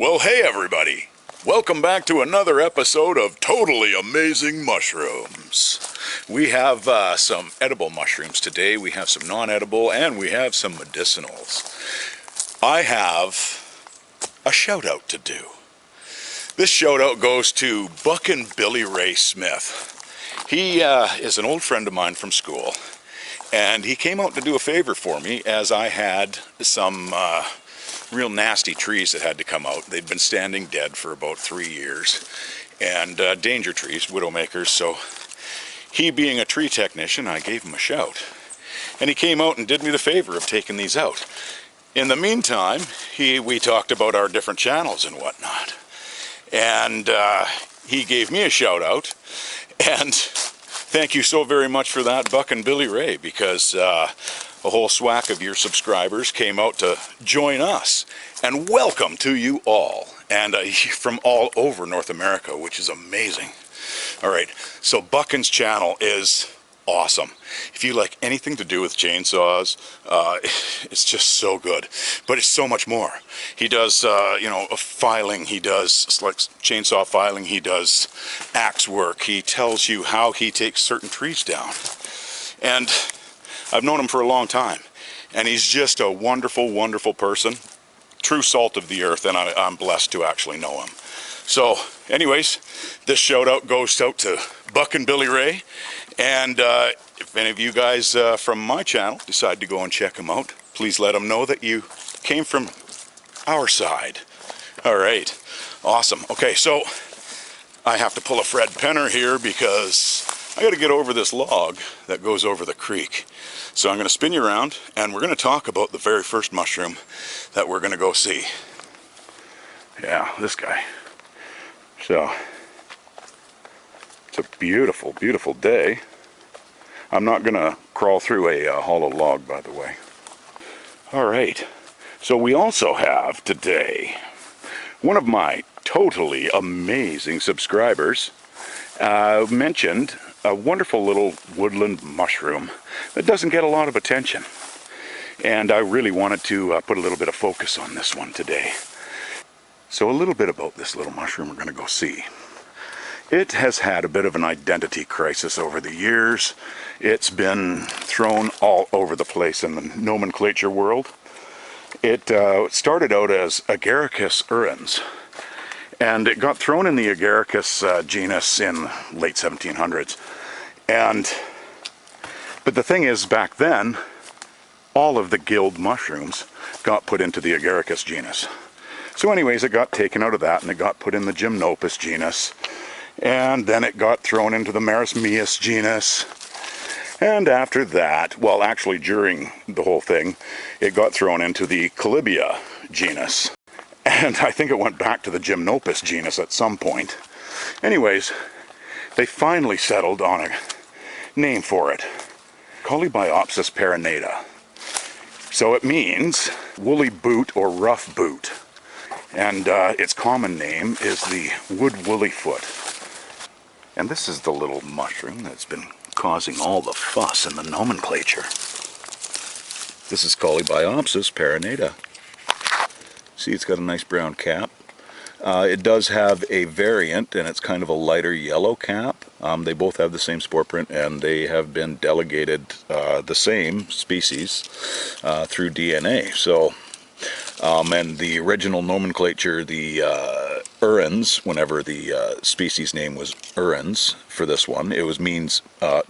Well, hey everybody! Welcome back to another episode of Totally Amazing Mushrooms. We have some edible mushrooms today, we have some non-edible, and we have some medicinals. I have a shout out to do. This shout out goes to Buck and Billy Ray Smith. He is an old friend of mine from school, and he came out to do a favor for me as I had some real nasty trees that had to come out. They'd been standing dead for about 3 years, and danger trees, widowmakers, so he being a tree technician, I gave him a shout. And he came out and did me the favor of taking these out. In the meantime, we talked about our different channels and whatnot. And he gave me a shout out, and thank you so very much for that, Buck and Billy Ray, because a whole swack of your subscribers came out to join us. And welcome to you all, and from all over North America, which is amazing. Alright, so Buckin's channel is awesome. If you like anything to do with chainsaws, it's just so good. But it's so much more. He does, filing, he does like chainsaw filing, he does axe work, he tells you how he takes certain trees down. And I've known him for a long time, and he's just a wonderful, wonderful person. True salt of the earth, and I'm blessed to actually know him. So, anyways, this shout out goes out to Buck and Billy Ray, and if any of you guys from my channel decide to go and check him out, please let them know that you came from our side. Alright, awesome. Okay, so I have to pull a Fred Penner here because I got to get over this log that goes over the creek. So I'm going to spin you around, and we're going to talk about the very first mushroom that we're going to go see. Yeah, this guy. So, it's a beautiful, beautiful day. I'm not going to crawl through a hollow log, by the way. Alright, so we also have today one of my totally amazing subscribers mentioned a wonderful little woodland mushroom that doesn't get a lot of attention. And I really wanted to put a little bit of focus on this one today. So a little bit about this little mushroom we're going to go see. It has had a bit of an identity crisis over the years. It's been thrown all over the place in the nomenclature world. It started out as Agaricus urens, and it got thrown in the Agaricus genus in late 1700s. But the thing is, back then, all of the guild mushrooms got put into the Agaricus genus. So anyways, it got taken out of that, and it got put in the Gymnopus genus. And then it got thrown into the Marasmius genus. And after that, well, actually during the whole thing, it got thrown into the Colibia genus. And I think it went back to the Gymnopus genus at some point. Anyways, they finally settled on a name for it. Colybiopsis perinata. So it means woolly boot or rough boot. And its common name is the wood woolly foot. And this is the little mushroom that's been causing all the fuss in the nomenclature. This is Colybiopsis perinata. See, it's got a nice brown cap. It does have a variant, and it's kind of a lighter yellow cap. They both have the same spore print, and they have been delegated the same species through DNA. So, and the original nomenclature, the urens, whenever the species name was urens for this one, it means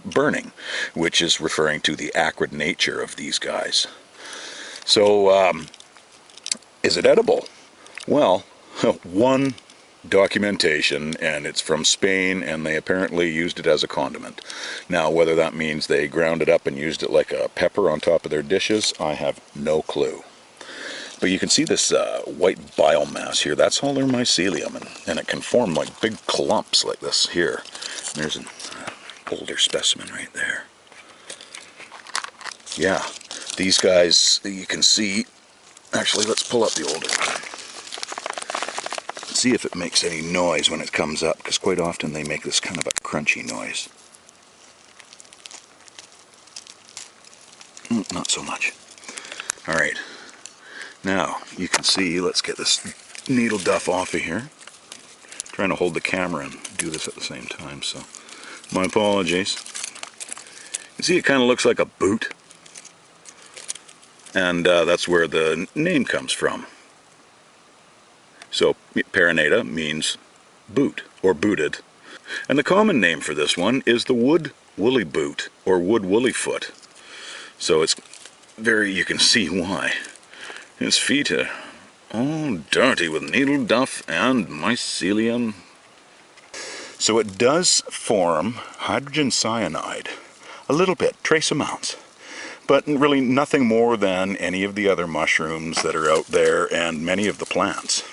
burning, which is referring to the acrid nature of these guys. So, is it edible? Well, one documentation, and it's from Spain, and they apparently used it as a condiment. Now, whether that means they ground it up and used it like a pepper on top of their dishes, I have no clue. But you can see this white biomass here. That's all their mycelium, and it can form like big clumps like this here. There's an older specimen right there. Yeah, these guys, you can see. Actually, let's pull up the older one. See if it makes any noise when it comes up, because quite often they make this kind of a crunchy noise. Not so much. Alright, now you can see, let's get this needle duff off of here. Trying to hold the camera and do this at the same time, so my apologies. You see, it kind of looks like a boot, and that's where the name comes from. So Paraneta means boot or booted, and the common name for this one is the wood woolly boot or wood woolly foot. So it's very, you can see why. His feet are all dirty with needle duff and mycelium. So it does form hydrogen cyanide, a little bit, trace amounts, but really nothing more than any of the other mushrooms that are out there and many of the plants.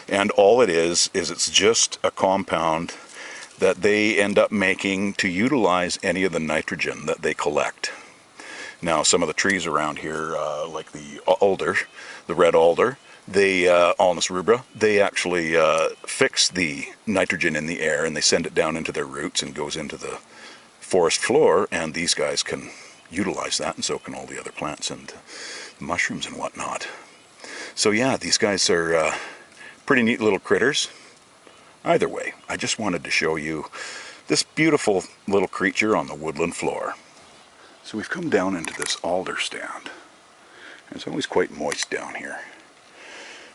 And all it is it's just a compound that they end up making to utilize any of the nitrogen that they collect. Now, some of the trees around here, like the alder, the red alder, they, Alnus rubra, they actually fix the nitrogen in the air and they send it down into their roots and goes into the forest floor, and these guys can utilize that, and so can all the other plants and mushrooms and whatnot. So yeah, these guys are pretty neat little critters. Either way, I just wanted to show you this beautiful little creature on the woodland floor. So we've come down into this alder stand. It's always quite moist down here.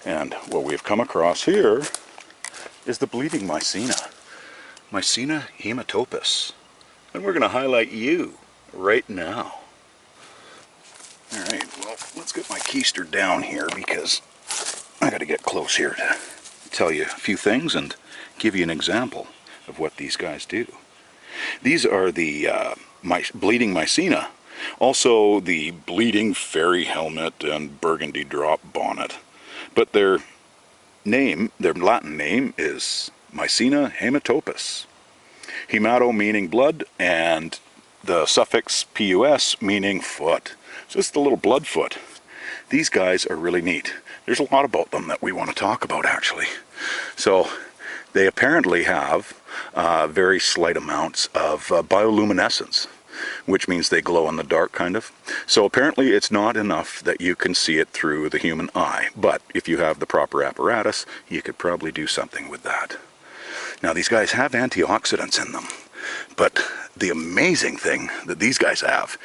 And what we've come across here is the bleeding mycena. Mycena hematopus. And we're going to highlight you right now. Alright, well, let's get my keister down here because I got to get close here to tell you a few things and give you an example of what these guys do. These are the bleeding mycena, also the bleeding fairy helmet and burgundy drop bonnet. But their Latin name is Mycena hematopus. Hemato meaning blood, and the suffix pus meaning foot. So it's the little blood foot. These guys are really neat. There's a lot about them that we want to talk about, actually. So they apparently have very slight amounts of bioluminescence, which means they glow in the dark, kind of. So apparently it's not enough that you can see it through the human eye, but if you have the proper apparatus, you could probably do something with that. Now, these guys have antioxidants in them, but the amazing thing that these guys have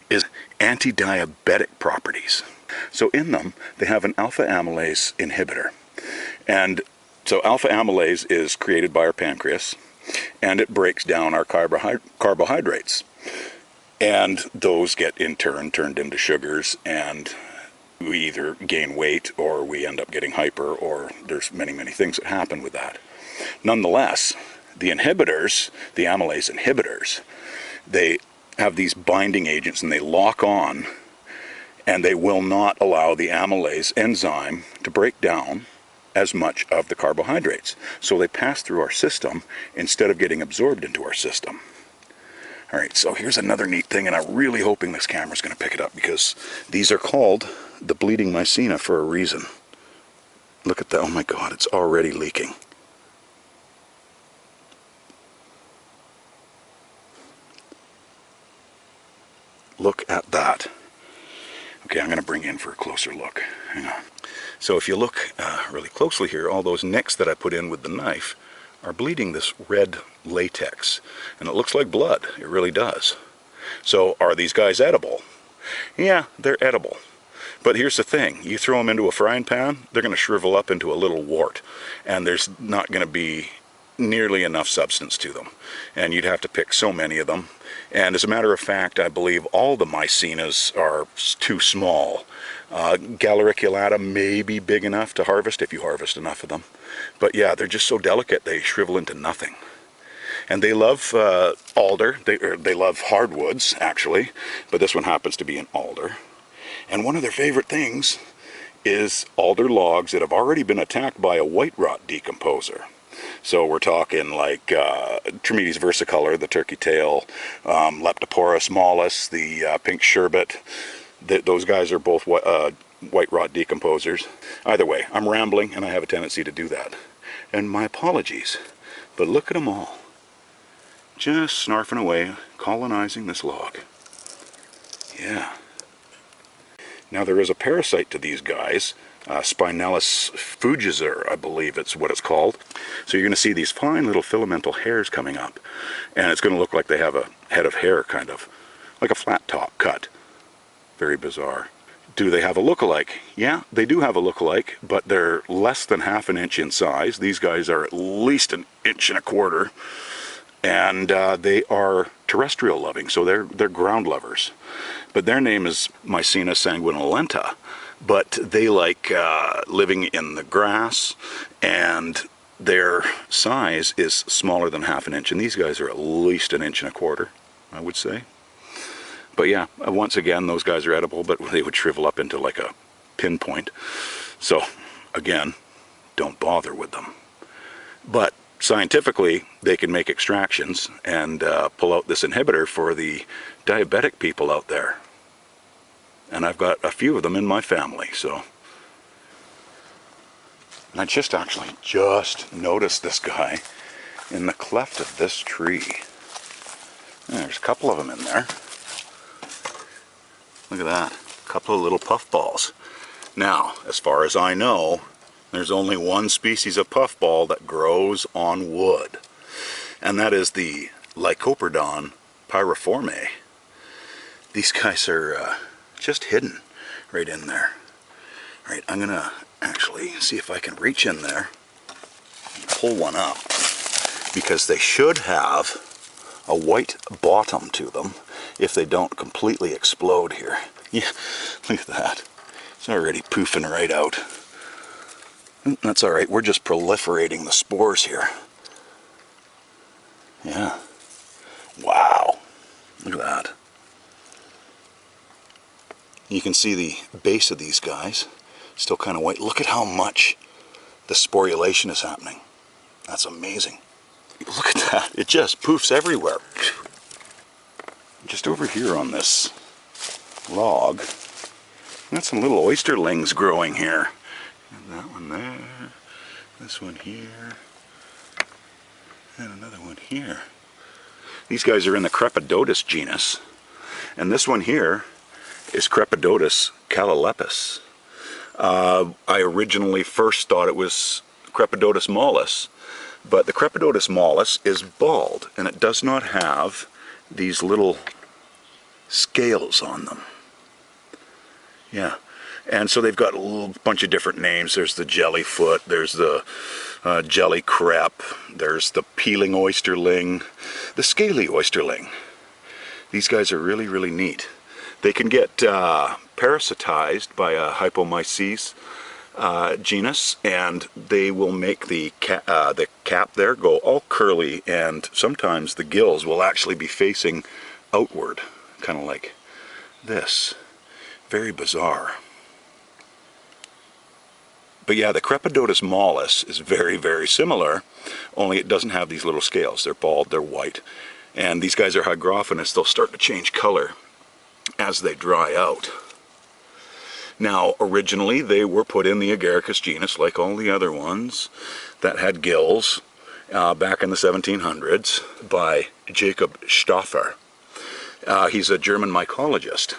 is anti-diabetic properties. So in them, they have an alpha amylase inhibitor. And so alpha amylase is created by our pancreas, and it breaks down our carbohydrates. And those get in turn turned into sugars, and we either gain weight or we end up getting hyper, or there's many, many things that happen with that. Nonetheless, the inhibitors, the amylase inhibitors, they have these binding agents and they lock on, and they will not allow the amylase enzyme to break down as much of the carbohydrates. So they pass through our system instead of getting absorbed into our system. Alright, so here's another neat thing, and I'm really hoping this camera's going to pick it up, because these are called the bleeding mycena for a reason. Look at that. Oh my god, it's already leaking. Look at that. Okay, I'm going to bring you in for a closer look. Hang on. So if you look really closely here, all those nicks that I put in with the knife are bleeding this red latex. And it looks like blood. It really does. So are these guys edible? Yeah, they're edible. But here's the thing. You throw them into a frying pan, they're going to shrivel up into a little wart. And there's not going to be nearly enough substance to them. And you'd have to pick so many of them. And as a matter of fact, I believe all the mycenas are too small. Galericulata may be big enough to harvest if you harvest enough of them. But yeah, they're just so delicate, they shrivel into nothing. And they love alder, they love hardwoods, actually. But this one happens to be an alder. And one of their favorite things is alder logs that have already been attacked by a white rot decomposer. So we're talking like Trametes versicolor, the turkey tail, Leptoporus mollis, the pink sherbet. Those guys are both white rot decomposers. Either way, I'm rambling and I have a tendency to do that. And my apologies, but look at them all. Just snarfing away, colonizing this log. Yeah. Now there is a parasite to these guys Spinellus fugizer, I believe it's what it's called. So you're going to see these fine little filamental hairs coming up, and it's going to look like they have a head of hair, kind of like a flat top cut. Very bizarre. Do they have a look-alike? Yeah, they do have a look-alike, but they're less than half an inch in size. These guys are at least 1.25 inches, and they are terrestrial loving, so they're ground lovers. But their name is Mycena sanguinolenta, but they like living in the grass, and their size is smaller than half an inch, and these guys are at least 1.25 inches, I would say. But yeah, once again, those guys are edible, but they would shrivel up into like a pinpoint. So again, don't bother with them. But scientifically, they can make extractions and pull out this inhibitor for the diabetic people out there. And I've got a few of them in my family, so. And I just noticed this guy in the cleft of this tree. And there's a couple of them in there. Look at that, a couple of little puffballs. Now, as far as I know, there's only one species of puffball that grows on wood, and that is the Lycoperdon pyriforme. These guys are just hidden right in there. All right, I'm gonna actually see if I can reach in there and pull one up, because they should have a white bottom to them if they don't completely explode here. Yeah, look at that. It's already poofing right out. That's alright, we're just proliferating the spores here. Yeah. Wow. Look at that. You can see the base of these guys, still kind of white. Look at how much the sporulation is happening. That's amazing. Look at that, it just poofs everywhere. Just over here on this log, got some little oysterlings growing here. And that one there, this one here, and another one here. These guys are in the Crepidotus genus, and this one here is Crepidotus calilepis. I originally first thought it was Crepidotus mollis, but the Crepidotus mollis is bald, and it does not have these little scales on them. Yeah, and so they've got a little bunch of different names. There's the jellyfoot, there's the jelly crep, there's the peeling oysterling, the scaly oysterling. These guys are really, really neat. They can get parasitized by a hypomyces genus, and they will make the cap there go all curly, and sometimes the gills will actually be facing outward, kind of like this. Very bizarre. But yeah, the Crepidotus mollis is very, very similar, only it doesn't have these little scales. They're bald, they're white, and these guys are hygrophonous. They'll start to change color as they dry out. Now, originally they were put in the Agaricus genus, like all the other ones that had gills, back in the 1700s by Jacob Stauffer. He's a German mycologist.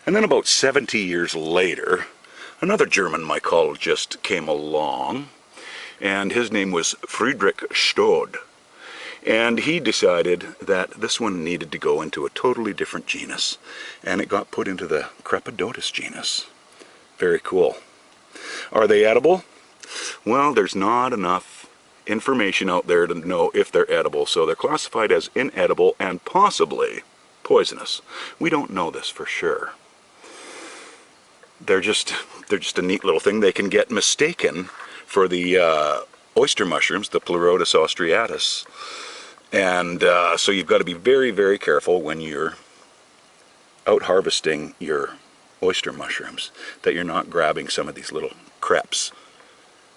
And then about 70 years later, another German mycologist came along, and his name was Friedrich Stode. And he decided that this one needed to go into a totally different genus, and it got put into the Crepidotus genus. Very cool. Are they edible? Well, there's not enough information out there to know if they're edible, so they're classified as inedible and possibly poisonous. We don't know this for sure. They're just a neat little thing. They can get mistaken for the oyster mushrooms, the Pleurotus austriatus. And so you've got to be very, very careful when you're out harvesting your oyster mushrooms, that you're not grabbing some of these little crepes,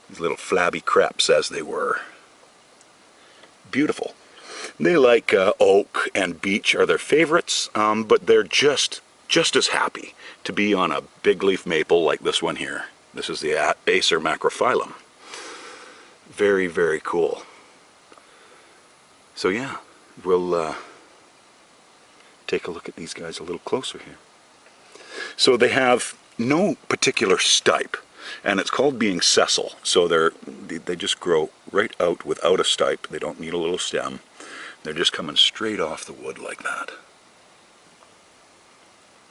these little flabby crepes as they were. Beautiful. They like oak and beech are their favorites, but they're just as happy to be on a big leaf maple like this one here. This is the Acer macrophyllum. Very, very cool. So yeah, we'll take a look at these guys a little closer here. So they have no particular stipe. And it's called being sessile. So they just grow right out without a stipe. They don't need a little stem. They're just coming straight off the wood like that.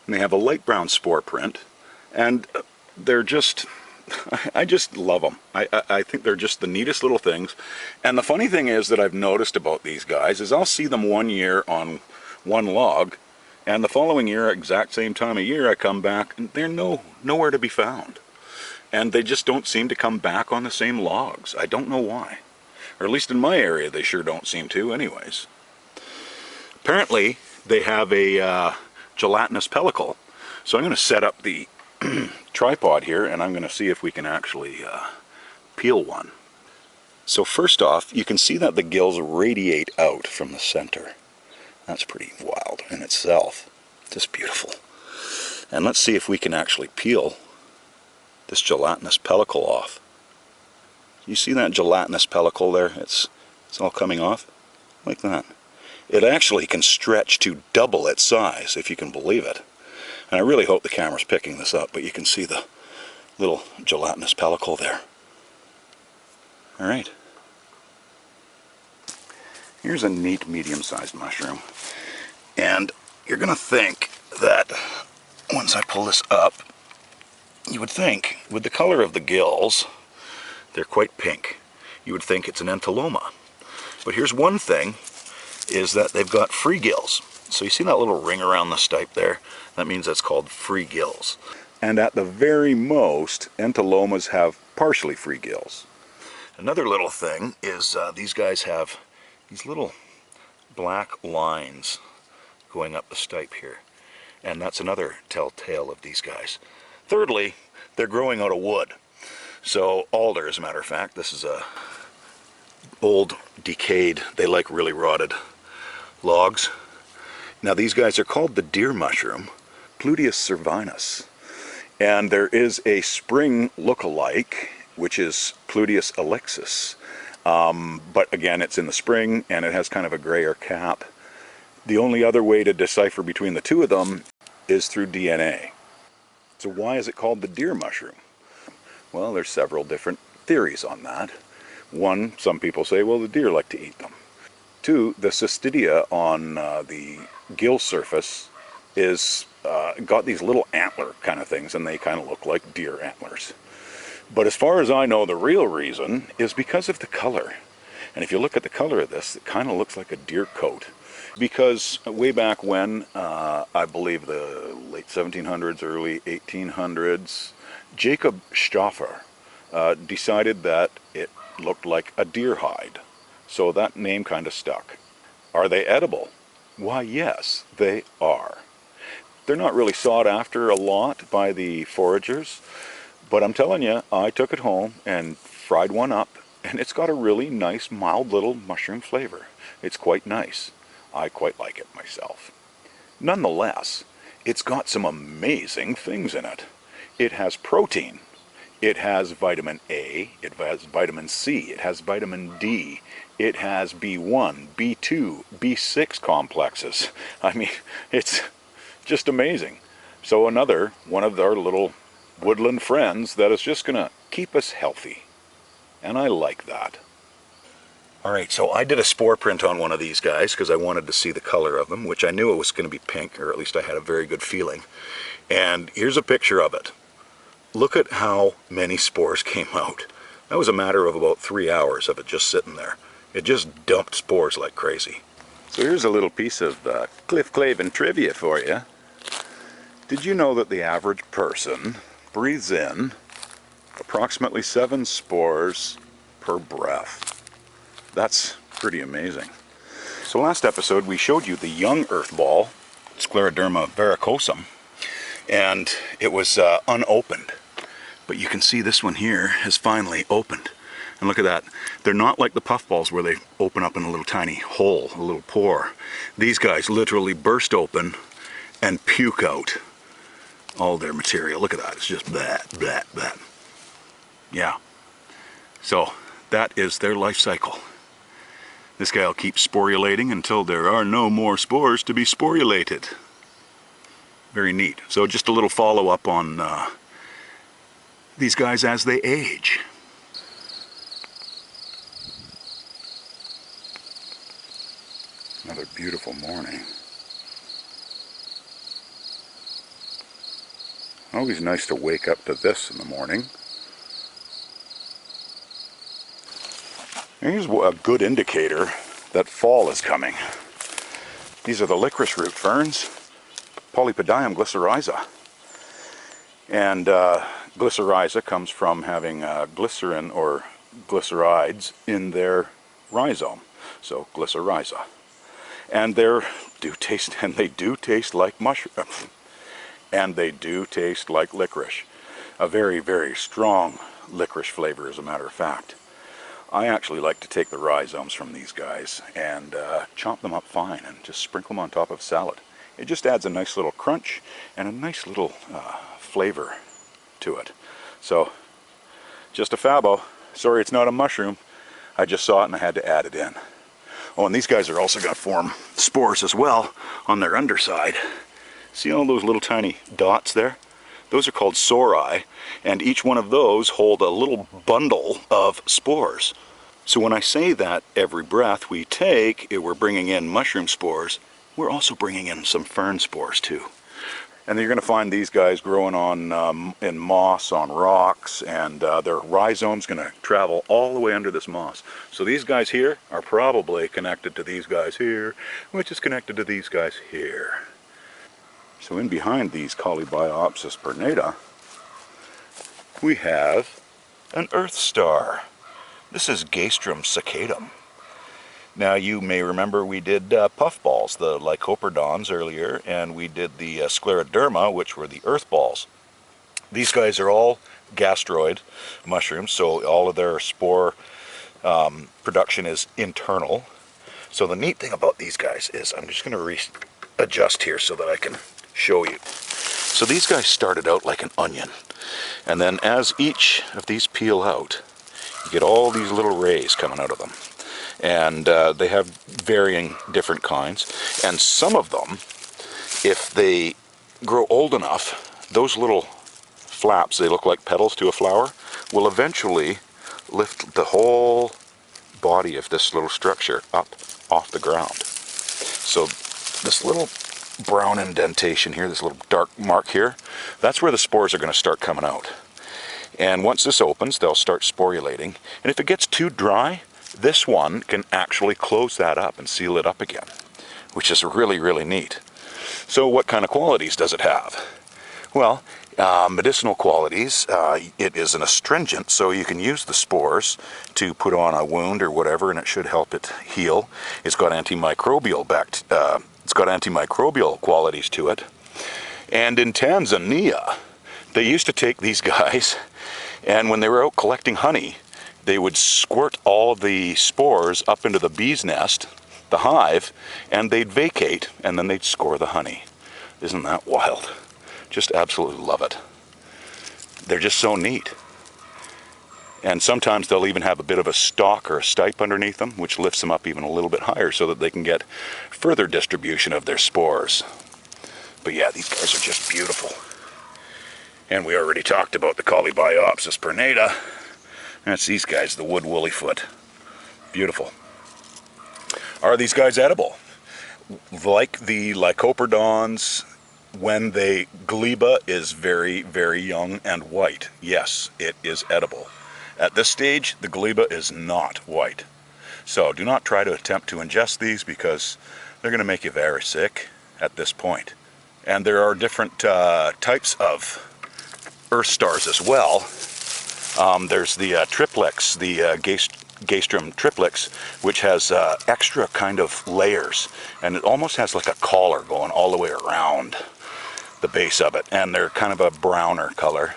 And they have a light brown spore print, and they're just, I just love them. I think they're just the neatest little things. And the funny thing is that I've noticed about these guys is I'll see them one year on one log, and the following year, exact same time of year, I come back and they're nowhere to be found. And they just don't seem to come back on the same logs. I don't know why. Or at least in my area, they sure don't seem to anyways. Apparently, they have a gelatinous pellicle. So I'm going to set up the tripod here, and I'm going to see if we can actually peel one. So first off, you can see that the gills radiate out from the center. That's pretty wild in itself. Just beautiful. And let's see if we can actually peel this gelatinous pellicle off. You see that gelatinous pellicle there? It's all coming off like that. It actually can stretch to double its size, if you can believe it. And I really hope the camera's picking this up, but you can see the little gelatinous pellicle there. All right. Here's a neat medium-sized mushroom. And you're going to think that once I pull this up, you would think, with the color of the gills, they're quite pink. You would think it's an antheloma. But here's one thing, is that they've got free gills. So you see that little ring around the stipe there? That means that's called free gills. And at the very most, anthelomas have partially free gills. Another little thing is these guys have these little black lines going up the stipe here. And that's another telltale of these guys. Thirdly, they're growing out of wood. So alder, as a matter of fact, this is a old, decayed, they like really rotted logs. Now these guys are called the deer mushroom, Pluteus cervinus. And there is a spring look-alike, which is Pluteus alexis. But again, it's in the spring, and it has kind of a grayer cap. The only other way to decipher between the two of them is through DNA. So why is it called the deer mushroom? Well, there's several different theories on that. One, some people say, well, the deer like to eat them. Two, the cystidia on the gill surface is got these little antler kind of things, and they kind of look like deer antlers. But as far as I know, the real reason is because of the color. And if you look at the color of this, it kind of looks like a deer coat. Because way back when, I believe the late 1700s, early 1800s, Jacob Stauffer decided that it looked like a deer hide. So that name kind of stuck. Are they edible? Why, yes, they are. They're not really sought after a lot by the foragers, but I'm telling you, I took it home and fried one up, and it's got a really nice, mild little mushroom flavor. It's quite nice. I quite like it myself. Nonetheless, it's got some amazing things in it. It has protein. It has vitamin A, it has vitamin C, it has vitamin D, it has B1, B2, B6 complexes. I mean, it's just amazing. So another one of our little woodland friends that is just going to keep us healthy. And I like that. Alright, so I did a spore print on one of these guys because I wanted to see the color of them, which I knew it was going to be pink, or at least I had a very good feeling. And here's a picture of it. Look at how many spores came out. That was a matter of about 3 hours of it just sitting there. It just dumped spores like crazy. So here's a little piece of Cliff Clavin trivia for you. Did you know that the average person breathes in approximately 7 spores per breath? That's pretty amazing. So last episode we showed you the young earth ball, Scleroderma varicosum, and it was unopened. But you can see this one here has finally opened. And look at that. They're not like the puffballs where they open up in a little tiny hole, a little pore. These guys literally burst open and puke out all their material. Look at that. It's just that, that. Yeah. So that is their life cycle. This guy will keep sporulating until there are no more spores to be sporulated. Very neat. So just a little follow-up on these guys as they age. Another beautiful morning. Always nice to wake up to this in the morning. Here's a good indicator that fall is coming. These are the licorice root ferns, Polypodium glycyrrhiza. And glycyrrhiza comes from having glycerin or glycerides in their rhizome. So glycyrrhiza. And they do taste like mushroom. And they do taste like licorice. A very, very strong licorice flavor, as a matter of fact. I actually like to take the rhizomes from these guys and chop them up fine and just sprinkle them on top of salad. It just adds a nice little crunch and a nice little flavor to it. So, just a fabo. Sorry it's not a mushroom. I just saw it and I had to add it in. Oh, and these guys are also going to form spores as well on their underside. See all those little tiny dots there? Those are called sori, and each one of those hold a little bundle of spores. So when I say that every breath we take, we're bringing in mushroom spores, we're also bringing in some fern spores too. And you're going to find these guys growing on in moss on rocks, and their rhizome's going to travel all the way under this moss. So these guys here are probably connected to these guys here, which is connected to these guys here. So in behind these Colybiopsis pernata, we have an earth star. This is Gastrum cicadum. Now you may remember we did puffballs, the lycoperdons earlier, and we did the scleroderma, which were the earth balls. These guys are all gastroid mushrooms, so all of their spore production is internal. So the neat thing about these guys is, I'm just going to readjust here so that I can show you. So these guys started out like an onion, and then as each of these peel out, you get all these little rays coming out of them. And they have varying different kinds, and some of them, if they grow old enough, those little flaps, they look like petals to a flower, will eventually lift the whole body of this little structure up off the ground. So this little brown indentation here, this little dark mark here, that's where the spores are going to start coming out. And once this opens, they'll start sporulating, and if it gets too dry, this one can actually close that up and seal it up again, which is really, really neat. So what kind of qualities does it have? Well, medicinal qualities. It is an astringent, so you can use the spores to put on a wound or whatever, and it should help it heal. It's got antimicrobial qualities to it. And in Tanzania, they used to take these guys, and when they were out collecting honey, they would squirt all of the spores up into the bee's nest, the hive, and they'd vacate, and then they'd score the honey. Isn't that wild? Just absolutely love it. They're just so neat. And sometimes they'll even have a bit of a stalk or a stipe underneath them, which lifts them up even a little bit higher so that they can get further distribution of their spores. But yeah, these guys are just beautiful. And we already talked about the Colybiopsis pernata. That's these guys, the wood woollyfoot. Beautiful. Are these guys edible? Like the lycoperdons, when the gleba is very, very young and white, yes, it is edible. At this stage, the gleba is not white. So do not try to attempt to ingest these because they're going to make you very sick at this point. And there are different types of earth stars as well. There's the triplex, the Gastrum triplex, which has extra kind of layers, and it almost has like a collar going all the way around the base of it, and they're kind of a browner color,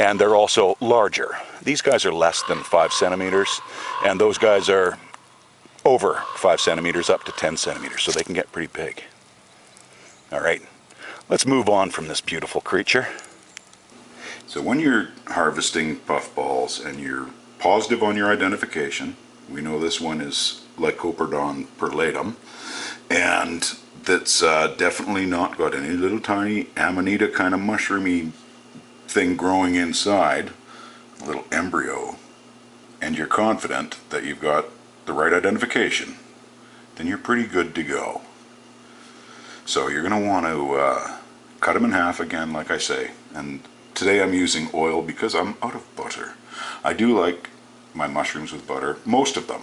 and they're also larger. These guys are less than 5 centimeters, and those guys are over 5 centimeters up to 10 centimeters, so they can get pretty big. All right, let's move on from this beautiful creature. So when you're harvesting puffballs and you're positive on your identification, we know this one is Lycoperdon perlatum, and that's definitely not got any little tiny amanita kind of mushroomy thing growing inside, a little embryo, and you're confident that you've got the right identification, then you're pretty good to go. So you're going to want to cut them in half again, like I say. And today I'm using oil because I'm out of butter. I do like my mushrooms with butter, most of them.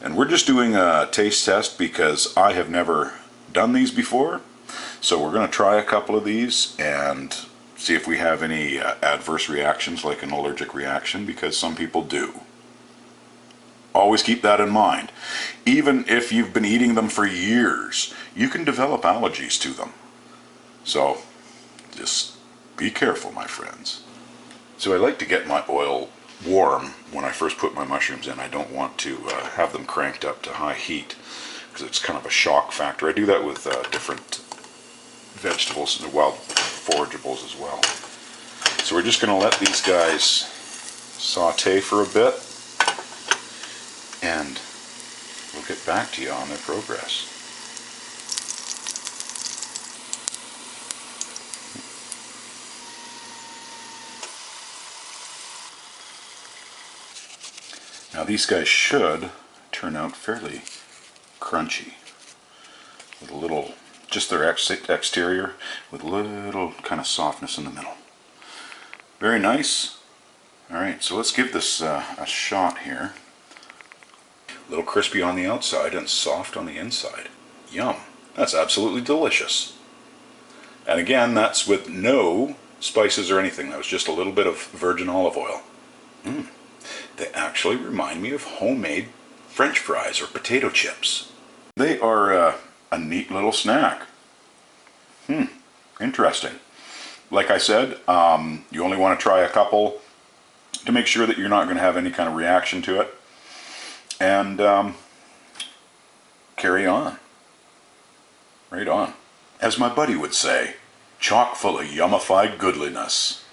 And we're just doing a taste test because I have never done these before. So we're going to try a couple of these and see if we have any adverse reactions, like an allergic reaction, because some people do. Always keep that in mind. Even if you've been eating them for years, you can develop allergies to them. So just be careful, my friends. So I like to get my oil warm when I first put my mushrooms in. I don't want to have them cranked up to high heat because it's kind of a shock factor. I do that with different vegetables and wild forageables as well. So we're just going to let these guys saute for a bit, and we'll get back to you on their progress. Now these guys should turn out fairly crunchy, with a little, just their exterior, with a little kind of softness in the middle. Very nice. Alright, so let's give this a shot here. A little crispy on the outside and soft on the inside. Yum. That's absolutely delicious. And again, that's with no spices or anything. That was just a little bit of virgin olive oil. They actually remind me of homemade French fries or potato chips. They are a neat little snack. Interesting. Like I said, you only want to try a couple to make sure that you're not going to have any kind of reaction to it. And carry on. Right on. As my buddy would say, chock full of yummified goodliness.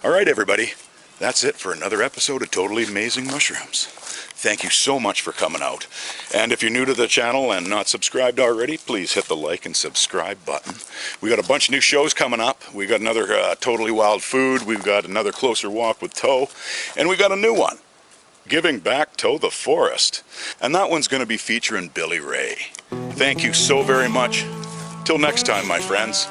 Alright everybody, that's it for another episode of Totally Amazing Mushrooms. Thank you so much for coming out. And if you're new to the channel and not subscribed already, please hit the like and subscribe button. We got a bunch of new shows coming up. We got another Totally Wild Food. We've got another Closer Walk with Toe. And we got a new one, Giving Back to the Forest. And that one's going to be featuring Billy Ray. Thank you so very much. Till next time, my friends.